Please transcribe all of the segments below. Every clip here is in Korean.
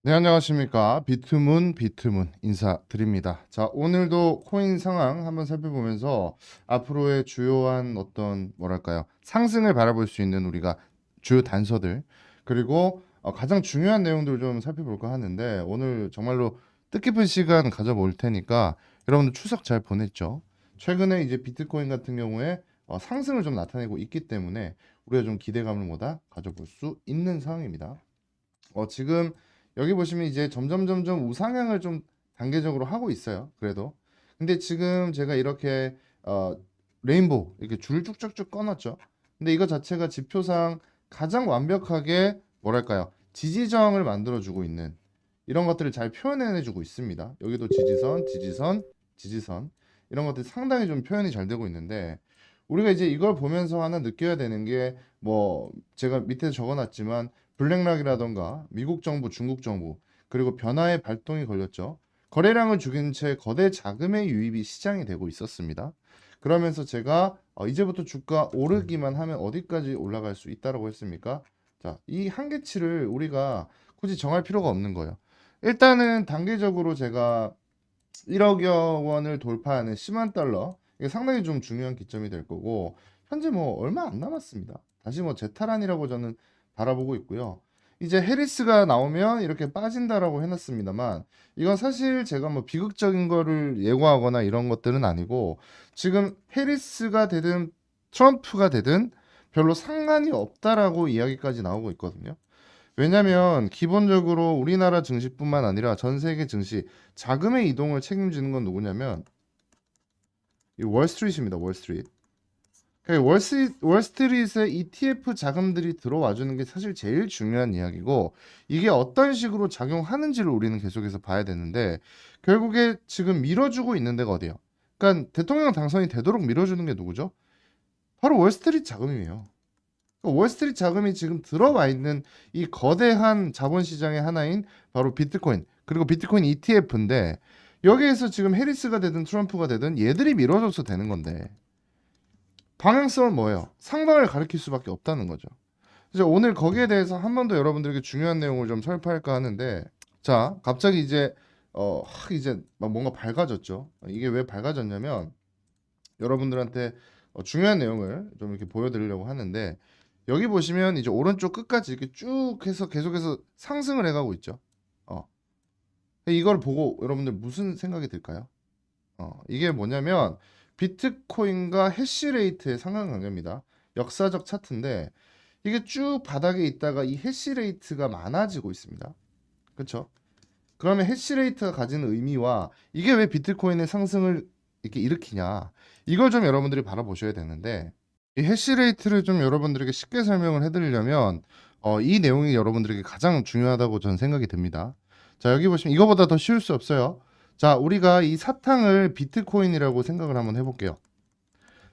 네, 안녕하십니까. 비트문 인사드립니다. 자, 오늘도 코인 상황 한번 살펴보면서 앞으로의 주요한 어떤 뭐랄까요, 상승을 바라볼 수 있는 우리가 주요 단서들, 그리고 가장 중요한 내용들을 좀 살펴볼까 하는데, 오늘 정말로 뜻깊은 시간 가져볼 테니까 여러분들 추석 잘 보냈죠? 최근에 이제 비트코인 같은 경우에 상승을 좀 나타내고 있기 때문에 우리가 좀 기대감을 모아 가져볼 수 있는 상황입니다. 지금 여기 보시면 이제 점점 우상향을 좀 단계적으로 하고 있어요. 그래도. 근데 지금 제가 이렇게 레인보우 이렇게 줄 쭉쭉쭉 꺼놨죠. 근데 이거 자체가 지표상 가장 완벽하게 뭐랄까요? 지지저항을 만들어주고 있는 이런 것들을 잘 표현해내주고 있습니다. 여기도 지지선 이런 것들이 상당히 좀 표현이 잘 되고 있는데 우리가 이제 이걸 보면서 하나 느껴야 되는 게 뭐 제가 밑에 적어놨지만 블랙락이라던가 미국 정부, 중국 정부 그리고 변화의 발동이 걸렸죠. 거래량을 죽인 채 거대 자금의 유입이 시장이 되고 있었습니다. 그러면서 제가 이제부터 주가 오르기만 하면 어디까지 올라갈 수 있다라고 했습니까? 자, 이 한계치를 우리가 굳이 정할 필요가 없는 거예요. 일단은 단계적으로 제가 1억여 원을 돌파하는 10만 달러 이게 상당히 좀 중요한 기점이 될 거고 현재 뭐 얼마 안 남았습니다. 다시 뭐 재탈환이라고 저는 바라보고 있고요. 이제 해리스가 나오면 이렇게 빠진다라고 해놨습니다만 이건 사실 제가 뭐 비극적인 거를 예고하거나 이런 것들은 아니고 지금 해리스가 되든 트럼프가 되든 별로 상관이 없다라고 이야기까지 나오고 있거든요. 왜냐면 기본적으로 우리나라 증시뿐만 아니라 전 세계 증시 자금의 이동을 책임지는 건 누구냐면 이 월스트리트입니다. 월스트리트. 그러니까 월스트리트에 ETF 자금들이 들어와 주는 게 사실 제일 중요한 이야기고 이게 어떤 식으로 작용하는지를 우리는 계속해서 봐야 되는데 결국에 지금 밀어주고 있는 데가 어디예요? 그러니까 대통령 당선이 되도록 밀어주는 게 누구죠? 바로 월스트리트 자금이에요. 월스트리트 자금이 지금 들어와 있는 이 거대한 자본시장의 하나인 바로 비트코인 그리고 비트코인 ETF인데 여기에서 지금 해리스가 되든 트럼프가 되든 얘들이 밀어줘서 되는 건데 방향성은 뭐예요? 상방을 가리킬 수밖에 없다는 거죠. 그래서 오늘 거기에 대해서 한 번 더 여러분들에게 중요한 내용을 좀 설파할까 하는데 자 갑자기 이제 이제 막 뭔가 밝아졌죠. 이게 왜 밝아졌냐면 여러분들한테 중요한 내용을 좀 이렇게 보여드리려고 하는데 여기 보시면 이제 오른쪽 끝까지 이렇게 쭉 해서 계속해서 상승을 해가고 있죠. 어. 이걸 보고 여러분들 무슨 생각이 들까요? 이게 뭐냐면 비트코인과 해시레이트의 상관관계입니다. 역사적 차트인데 이게 쭉 바닥에 있다가 이 해시레이트가 많아지고 있습니다. 그렇죠? 그러면 해시레이트가 가지는 의미와 이게 왜 비트코인의 상승을 이렇게 일으키냐 이걸 좀 여러분들이 바라보셔야 되는데 이 해시레이트를 좀 여러분들에게 쉽게 설명을 해드리려면 이 내용이 여러분들에게 가장 중요하다고 저는 생각이 듭니다. 자 여기 보시면 이거보다 더 쉬울 수 없어요. 자 우리가 이 사탕을 비트코인이라고 생각을 한번 해볼게요.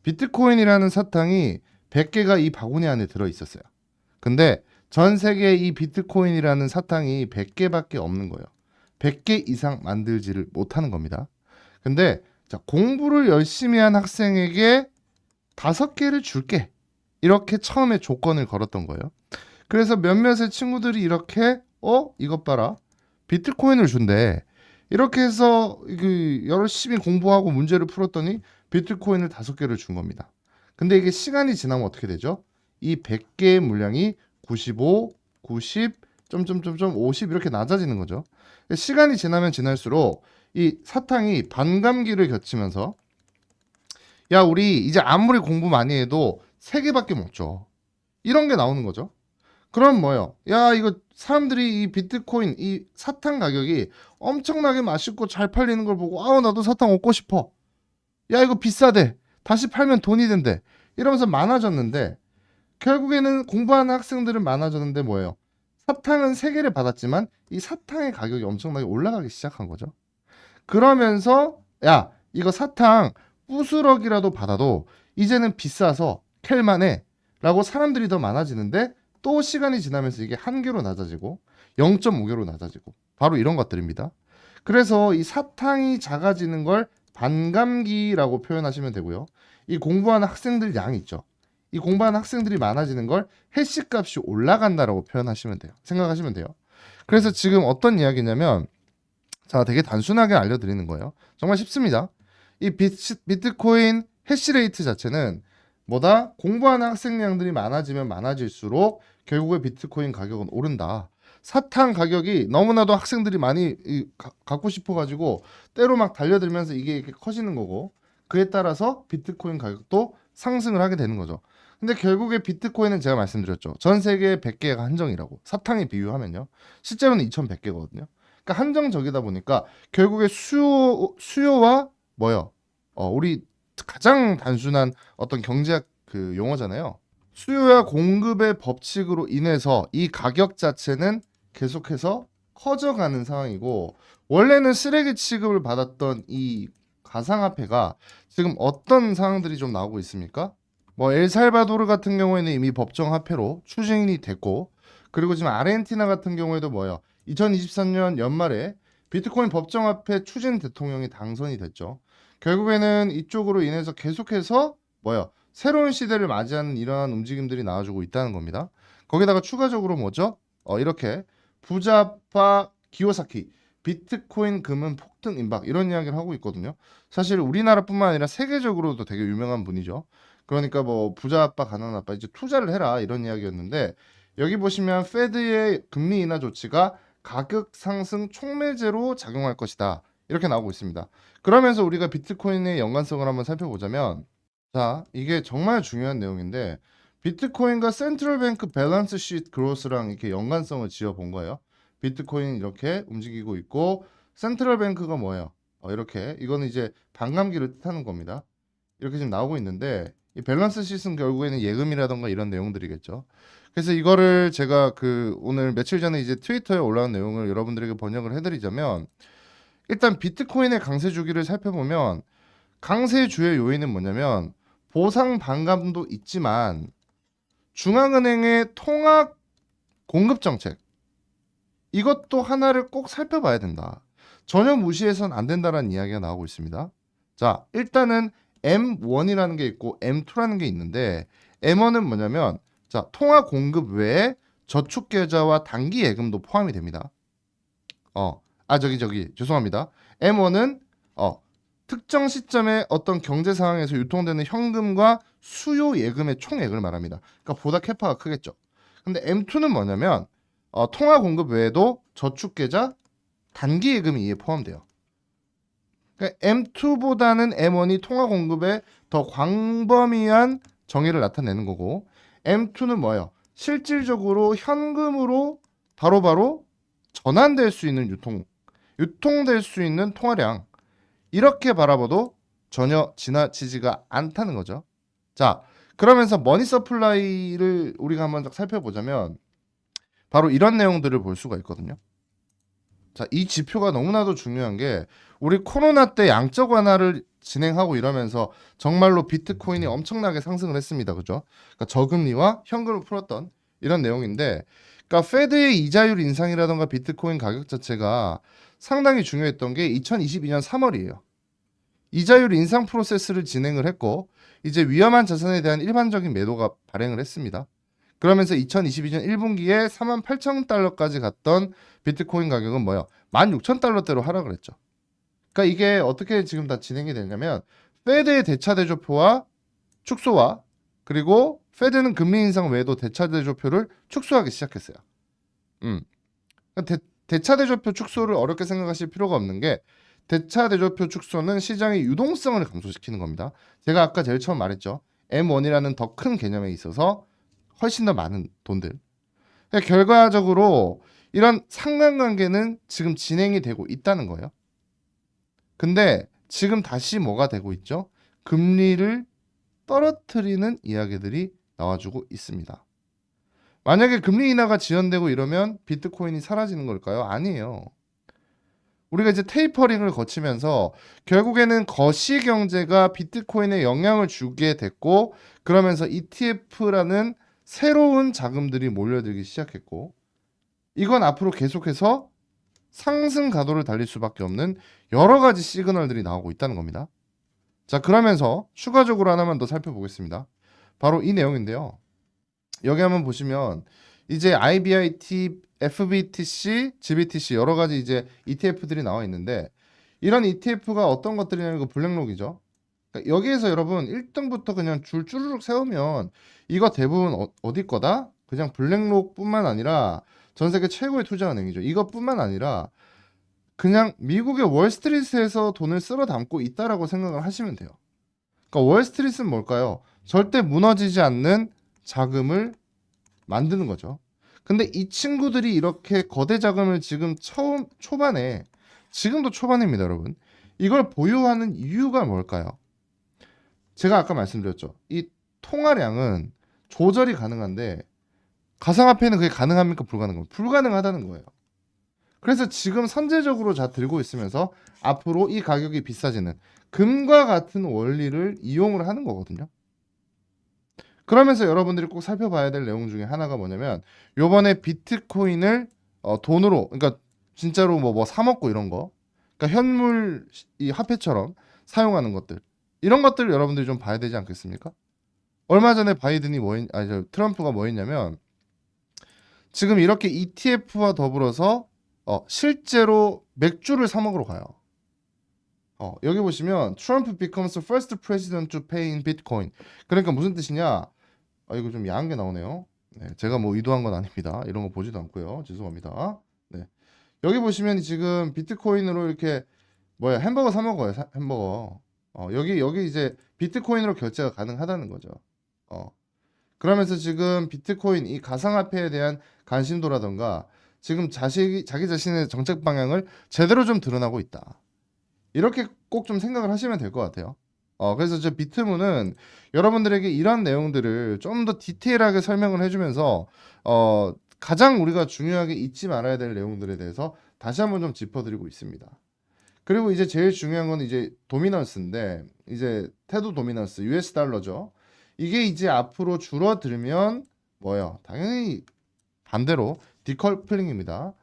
비트코인이라는 사탕이 100개가 이 바구니 안에 들어있었어요. 근데 전 세계에 이 비트코인이라는 사탕이 100개밖에 없는 거예요. 100개 이상 만들지를 못하는 겁니다. 근데 자, 공부를 열심히 한 학생에게 5개를 줄게. 이렇게 처음에 조건을 걸었던 거예요. 그래서 몇몇의 친구들이 이렇게 이것 봐라. 비트코인을 준대. 이렇게 해서 열심히 공부하고 문제를 풀었더니 비트코인을 5개를 준 겁니다. 근데 이게 시간이 지나면 어떻게 되죠? 이 100개의 물량이 95, 90, 점점점점 50 이렇게 낮아지는 거죠. 시간이 지나면 지날수록 이 사탕이 반감기를 겪으면서 야 우리 이제 아무리 공부 많이 해도 3개밖에 못 줘. 이런 게 나오는 거죠. 그럼 뭐예요? 야 이거 사람들이 이 비트코인 이 사탕 가격이 엄청나게 맛있고 잘 팔리는 걸 보고 아우 나도 사탕 얻고 싶어. 야 이거 비싸대. 다시 팔면 돈이 된대. 이러면서 많아졌는데 결국에는 공부하는 학생들은 많아졌는데 뭐예요? 사탕은 3개를 받았지만 이 사탕의 가격이 엄청나게 올라가기 시작한 거죠. 그러면서 야 이거 사탕 부스럭이라도 받아도 이제는 비싸서 캘만해 라고 사람들이 더 많아지는데 또 시간이 지나면서 이게 1개로 낮아지고 0.5개로 낮아지고 바로 이런 것들입니다. 그래서 이 사탕이 작아지는 걸 반감기라고 표현하시면 되고요. 이 공부하는 학생들 양이 있죠. 이 공부하는 학생들이 많아지는 걸 해시 값이 올라간다라고 표현하시면 돼요. 생각하시면 돼요. 그래서 지금 어떤 이야기냐면 자, 되게 단순하게 알려드리는 거예요. 정말 쉽습니다. 이 비트코인 해시레이트 자체는 뭐다? 공부하는 학생량들이 많아지면 많아질수록 결국에 비트코인 가격은 오른다. 사탕 가격이 너무나도 학생들이 많이 갖고 싶어가지고 때로 막 달려들면서 이게 이렇게 커지는 거고, 그에 따라서 비트코인 가격도 상승을 하게 되는 거죠. 근데 결국에 비트코인은 제가 말씀드렸죠. 전 세계 100개가 한정이라고. 사탕에 비유하면요. 실제로는 2100개거든요. 그러니까 한정적이다 보니까 결국에 수요와 뭐요? 우리 가장 단순한 어떤 경제학 그 용어잖아요. 수요와 공급의 법칙으로 인해서 이 가격 자체는 계속해서 커져가는 상황이고, 원래는 쓰레기 취급을 받았던 이 가상화폐가 지금 어떤 상황들이 좀 나오고 있습니까? 뭐 엘살바도르 같은 경우에는 이미 법정 화폐로 추진이 됐고, 그리고 지금 아르헨티나 같은 경우에도 뭐예요? 2023년 연말에 비트코인 법정화폐 추진 대통령이 당선이 됐죠. 결국에는 이쪽으로 인해서 계속해서 뭐예요? 새로운 시대를 맞이하는 이러한 움직임들이 나와주고 있다는 겁니다. 거기다가 추가적으로 뭐죠? 이렇게 부자파 기요사키 비트코인 금은 폭등 임박 이런 이야기를 하고 있거든요. 사실 우리나라뿐만 아니라 세계적으로도 되게 유명한 분이죠. 그러니까 뭐 부자 아빠 가난 아빠 이제 투자를 해라 이런 이야기였는데, 여기 보시면 페드의 금리 인하 조치가 가격 상승 촉매제로 작용할 것이다 이렇게 나오고 있습니다. 그러면서 우리가 비트코인의 연관성을 한번 살펴보자면, 자, 이게 정말 중요한 내용인데 비트코인과 센트럴뱅크 밸런스 시트 그로스랑 이렇게 연관성을 지어 본 거예요. 비트코인 이렇게 움직이고 있고 센트럴뱅크가 뭐예요? 이렇게 이거는 이제 반감기를 뜻하는 겁니다. 이렇게 지금 나오고 있는데 이 밸런스 시스는 결국에는 예금이라던가 이런 내용들이겠죠. 그래서 이거를 제가 그 오늘 며칠 전에 이제 트위터에 올라온 내용을 여러분들에게 번역을 해드리자면, 일단 비트코인의 강세 주기를 살펴보면 강세 주의 요인은 뭐냐면 보상 반감도 있지만 중앙은행의 통화 공급 정책, 이것도 하나를 꼭 살펴봐야 된다. 전혀 무시해서는 안 된다라는 이야기가 나오고 있습니다. 자, 일단은 M1이라는 게 있고 M2라는 게 있는데, M1은 뭐냐면 자, 통화 공급 외에 저축 계좌와 단기 예금도 포함이 됩니다. 저기 죄송합니다. M1은 특정 시점에 어떤 경제 상황에서 유통되는 현금과 수요 예금의 총액을 말합니다. 그러니까 보다 캐파가 크겠죠. 근데 M2는 뭐냐면 통화 공급 외에도 저축 계좌, 단기 예금이 이에 포함돼요. 그러니까 M2보다는 M1이 통화 공급에 더 광범위한 정의를 나타내는 거고, M2는 뭐예요? 실질적으로 현금으로 바로바로 전환될 수 있는 유통될 수 있는 통화량, 이렇게 바라봐도 전혀 지나치지가 않다는 거죠. 자, 그러면서 머니 서플라이를 우리가 한번 살펴보자면 바로 이런 내용들을 볼 수가 있거든요. 자, 이 지표가 너무나도 중요한 게 우리 코로나 때 양적 완화를 진행하고 이러면서 정말로 비트코인이 엄청나게 상승을 했습니다. 그죠? 그러니까 저금리와 현금을 풀었던 이런 내용인데, 그러니까 페드의 이자율 인상이라던가 비트코인 가격 자체가 상당히 중요했던 게 2022년 3월이에요. 이자율 인상 프로세스를 진행을 했고 이제 위험한 자산에 대한 일반적인 매도가 발행을 했습니다. 그러면서 2022년 1분기에 48,000달러까지 갔던 비트코인 가격은 뭐예요? 16,000달러대로 하락을 했죠. 그러니까 이게 어떻게 지금 다 진행이 되냐면 페드의 대차 대조표와 축소와, 그리고 페드는 금리 인상 외에도 대차 대조표를 축소하기 시작했어요. 그러니까 대차 대조표 축소를 어렵게 생각하실 필요가 없는 게, 대차 대조표 축소는 시장의 유동성을 감소시키는 겁니다. 제가 아까 제일 처음 말했죠. M1이라는 더 큰 개념에 있어서 훨씬 더 많은 돈들. 그러니까 결과적으로 이런 상관관계는 지금 진행이 되고 있다는 거예요. 근데 지금 다시 뭐가 되고 있죠? 금리를 떨어뜨리는 이야기들이 나와주고 있습니다. 만약에 금리 인하가 지연되고 이러면 비트코인이 사라지는 걸까요? 아니에요. 우리가 이제 테이퍼링을 거치면서 결국에는 거시 경제가 비트코인에 영향을 주게 됐고, 그러면서 ETF라는 새로운 자금들이 몰려들기 시작했고, 이건 앞으로 계속해서 상승 가도를 달릴 수밖에 없는 여러 가지 시그널들이 나오고 있다는 겁니다. 자, 그러면서 추가적으로 하나만 더 살펴보겠습니다. 바로 이 내용인데요. 여기 한번 보시면 이제 IBIT FBTC, GBTC 여러 가지 이제 ETF들이 나와 있는데 이런 ETF가 어떤 것들이냐면 이거 블랙록이죠. 그러니까 여기에서 여러분 1등부터 그냥 줄 쭈르륵 세우면 이거 대부분 어디 거다? 그냥 블랙록뿐만 아니라 전 세계 최고의 투자은행이죠. 이것뿐만 아니라 그냥 미국의 월스트리트에서 돈을 쓸어 담고 있다라고 생각을 하시면 돼요. 그러니까 월스트리트는 뭘까요? 절대 무너지지 않는 자금을 만드는 거죠. 근데 이 친구들이 이렇게 거대 자금을 지금 처음 초반에 지금도 초반입니다, 여러분. 이걸 보유하는 이유가 뭘까요? 제가 아까 말씀드렸죠. 이 통화량은 조절이 가능한데 가상화폐는 그게 가능합니까? 불가능합니까? 불가능하다는 거예요. 그래서 지금 선제적으로 들고 있으면서 앞으로 이 가격이 비싸지는 금과 같은 원리를 이용을 하는 거거든요. 그러면서 여러분들이 꼭 살펴봐야 될 내용 중에 하나가 뭐냐면 요번에 비트코인을 돈으로 그러니까 진짜로 뭐 사 먹고 이런 거 그러니까 현물 이 화폐처럼 사용하는 것들 이런 것들을 여러분들이 좀 봐야 되지 않겠습니까? 얼마 전에 바이든이 트럼프가 뭐 했냐면 지금 이렇게 ETF와 더불어서 실제로 맥주를 사 먹으러 가요. 여기 보시면 Trump becomes the first president to pay in Bitcoin. 그러니까 무슨 뜻이냐? 이거 좀 야한 게 나오네요. 네, 제가 뭐 의도한 건 아닙니다. 이런 거 보지도 않고요. 죄송합니다. 네. 여기 보시면 지금 비트코인으로 이렇게 햄버거 사 먹어요. 햄버거. 여기 이제 비트코인으로 결제가 가능하다는 거죠. 그러면서 지금 비트코인 이 가상화폐에 대한 관심도라던가 지금 자기 자신의 정책 방향을 제대로 좀 드러나고 있다. 이렇게 꼭 좀 생각을 하시면 될 것 같아요. 그래서 저 비트문은 여러분들에게 이런 내용들을 좀 더 디테일하게 설명을 해주면서 가장 우리가 중요하게 잊지 말아야 될 내용들에 대해서 다시 한번 좀 짚어드리고 있습니다. 그리고 이제 제일 중요한 건 이제 도미넌스인데 이제 테드 도미넌스 US 달러죠. 이게 이제 앞으로 줄어들면 뭐예요? 당연히 반대로 디커플링입니다.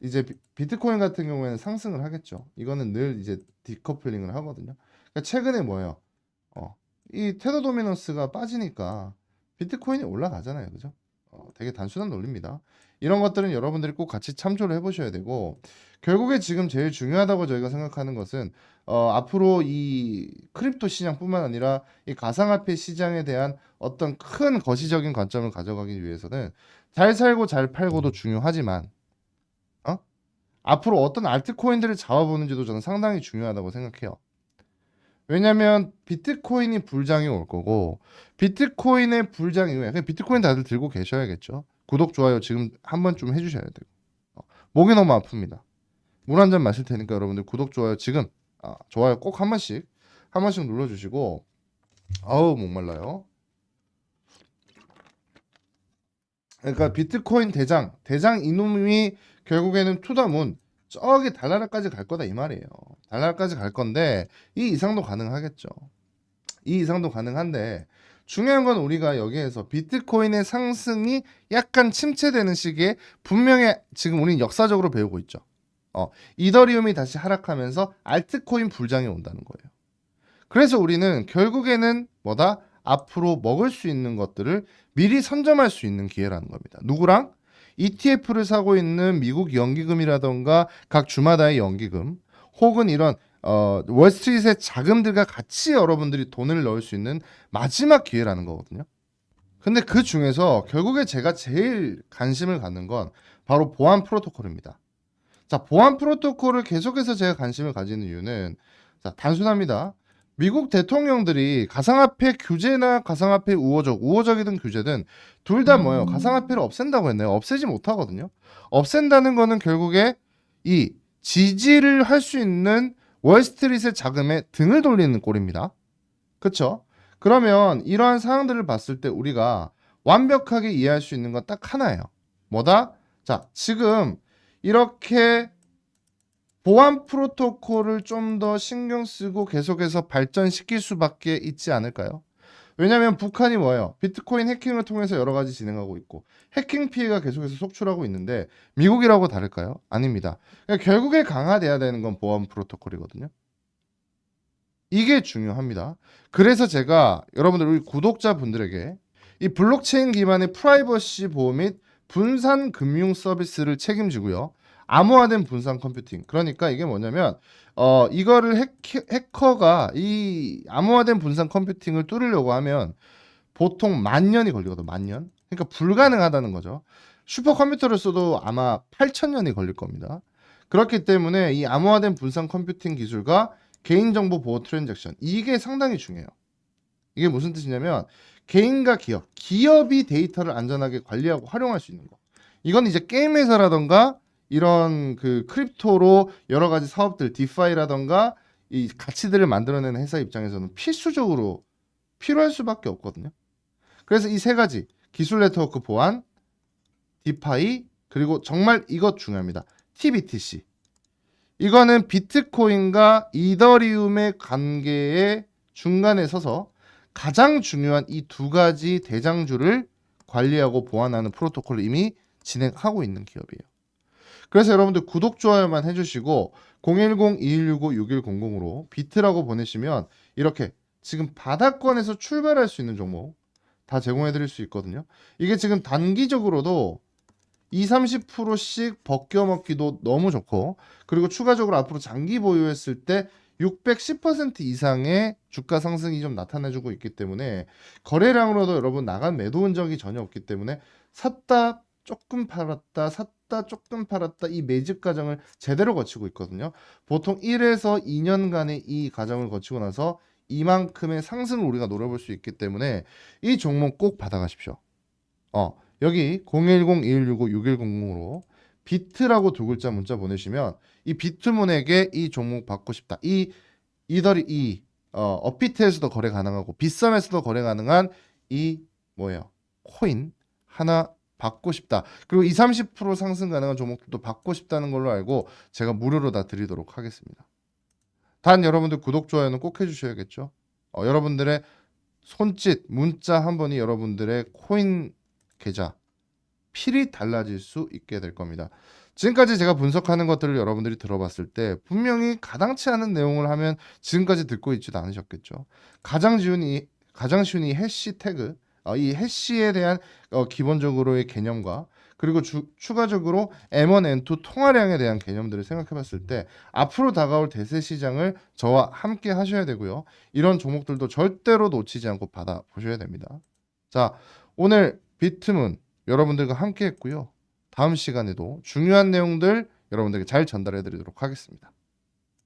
이제 비트코인 같은 경우에는 상승을 하겠죠. 이거는 늘 이제 디커플링을 하거든요. 그러니까 최근에 뭐예요? 이 테더 도미넌스가 빠지니까 비트코인이 올라가잖아요. 그죠? 되게 단순한 논리입니다. 이런 것들은 여러분들이 꼭 같이 참조를 해보셔야 되고 결국에 지금 제일 중요하다고 저희가 생각하는 것은 앞으로 이 크립토 시장뿐만 아니라 이 가상화폐 시장에 대한 어떤 큰 거시적인 관점을 가져가기 위해서는 잘 살고 잘 팔고도 중요하지만 앞으로 어떤 알트코인들을 잡아보는지도 저는 상당히 중요하다고 생각해요. 왜냐면 비트코인이 불장이 올 거고 비트코인의 불장 이후에 그냥 비트코인 다들 들고 계셔야겠죠. 구독 좋아요 지금 한 번쯤 해주셔야 되고 목이 너무 아픕니다. 물 한 잔 마실 테니까 여러분들 구독 좋아요 지금 좋아요 꼭 한 번씩 눌러주시고 아우 목말라요. 그러니까 비트코인 대장 이놈이 결국에는 투더문 저기 달나라까지 갈 거다 이 말이에요. 달나라까지 갈 건데 이 이상도 가능하겠죠. 이 이상도 가능한데 중요한 건 우리가 여기에서 비트코인의 상승이 약간 침체되는 시기에 분명히 지금 우리는 역사적으로 배우고 있죠. 이더리움이 다시 하락하면서 알트코인 불장이 온다는 거예요. 그래서 우리는 결국에는 뭐다? 앞으로 먹을 수 있는 것들을 미리 선점할 수 있는 기회라는 겁니다. 누구랑? ETF를 사고 있는 미국 연기금이라던가 각 주마다의 연기금 혹은 이런 월스트리트의 자금들과 같이 여러분들이 돈을 넣을 수 있는 마지막 기회라는 거거든요. 근데 그 중에서 결국에 제가 제일 관심을 갖는 건 바로 보안 프로토콜입니다. 자, 보안 프로토콜을 계속해서 제가 관심을 가지는 이유는 단순합니다. 미국 대통령들이 가상화폐 규제나 가상화폐 우호적이든 규제든 둘 다 뭐예요? 가상화폐를 없앤다고 했나요? 없애지 못하거든요. 없앤다는 거는 결국에 이 지지를 할 수 있는 월스트리트의 자금에 등을 돌리는 꼴입니다. 그렇죠? 그러면 이러한 상황들을 봤을 때 우리가 완벽하게 이해할 수 있는 건 딱 하나예요. 뭐다? 자, 지금 이렇게 보안 프로토콜을 좀 더 신경 쓰고 계속해서 발전시킬 수밖에 있지 않을까요? 왜냐하면 북한이 뭐예요? 비트코인 해킹을 통해서 여러 가지 진행하고 있고 해킹 피해가 계속해서 속출하고 있는데 미국이라고 다를까요? 아닙니다. 그러니까 결국에 강화돼야 되는 건 보안 프로토콜이거든요. 이게 중요합니다. 그래서 제가 여러분들 우리 구독자분들에게 이 블록체인 기반의 프라이버시 보호 및 분산 금융 서비스를 책임지고요. 암호화된 분산 컴퓨팅. 그러니까 이게 뭐냐면 이거를 해커가 이 암호화된 분산 컴퓨팅을 뚫으려고 하면 보통 10,000년이 걸리거든. 10,000년. 그러니까 불가능하다는 거죠. 슈퍼컴퓨터를 써도 아마 8,000년이 걸릴 겁니다. 그렇기 때문에 이 암호화된 분산 컴퓨팅 기술과 개인정보 보호 트랜잭션 이게 상당히 중요해요. 이게 무슨 뜻이냐면 개인과 기업이 데이터를 안전하게 관리하고 활용할 수 있는 거. 이건 이제 게임 회사라던가 이런 그 크립토로 여러 가지 사업들 디파이라던가 이 가치들을 만들어내는 회사 입장에서는 필수적으로 필요할 수밖에 없거든요. 그래서 이 세 가지 기술 네트워크 보안, 디파이 그리고 정말 이것 중요합니다. TBTC. 이거는 비트코인과 이더리움의 관계의 중간에 서서 가장 중요한 이 두 가지 대장주를 관리하고 보완하는 프로토콜을 이미 진행하고 있는 기업이에요. 그래서 여러분들 구독, 좋아요만 해주시고 010-2165-6100으로 비트라고 보내시면 이렇게 지금 바닥권에서 출발할 수 있는 종목 다 제공해 드릴 수 있거든요. 이게 지금 단기적으로도 20-30%씩 벗겨먹기도 너무 좋고 그리고 추가적으로 앞으로 장기 보유했을 때 610% 이상의 주가 상승이 좀 나타내주고 있기 때문에 거래량으로도 여러분 나간 매도 흔적이 전혀 없기 때문에 샀다 조금 팔았다 샀다 조금 팔았다 이 매집 과정을 제대로 거치고 있거든요. 보통 1에서 2년간의 이 과정을 거치고 나서 이만큼의 상승을 우리가 노려볼 수 있기 때문에 이 종목 꼭 받아가십시오. 여기 010-2165-6100으로 비트라고 두 글자 문자 보내시면 이 비트문에게 이 종목 받고 싶다. 이 이더리 업비트에서도 거래 가능하고 빗썸에서도 거래 가능한 이 뭐예요? 코인 하나 받고 싶다. 그리고 20-30% 상승 가능한 종목들도 받고 싶다는 걸로 알고 제가 무료로 다 드리도록 하겠습니다. 단 여러분들 구독, 좋아요는 꼭 해주셔야겠죠. 여러분들의 손짓, 문자 한 번이 여러분들의 코인 계좌 필히 달라질 수 있게 될 겁니다. 지금까지 제가 분석하는 것들을 여러분들이 들어봤을 때 분명히 가당치 않은 내용을 하면 지금까지 듣고 있지도 않으셨겠죠. 가장 쉬운 이 해시 태그, 이 해시에 대한 기본적으로의 개념과 그리고 추가적으로 M1, N2 통화량에 대한 개념들을 생각해 봤을 때 앞으로 다가올 대세 시장을 저와 함께 하셔야 되고요. 이런 종목들도 절대로 놓치지 않고 받아보셔야 됩니다. 자, 오늘 비트문 여러분들과 함께 했고요. 다음 시간에도 중요한 내용들 여러분들에게 잘 전달해 드리도록 하겠습니다.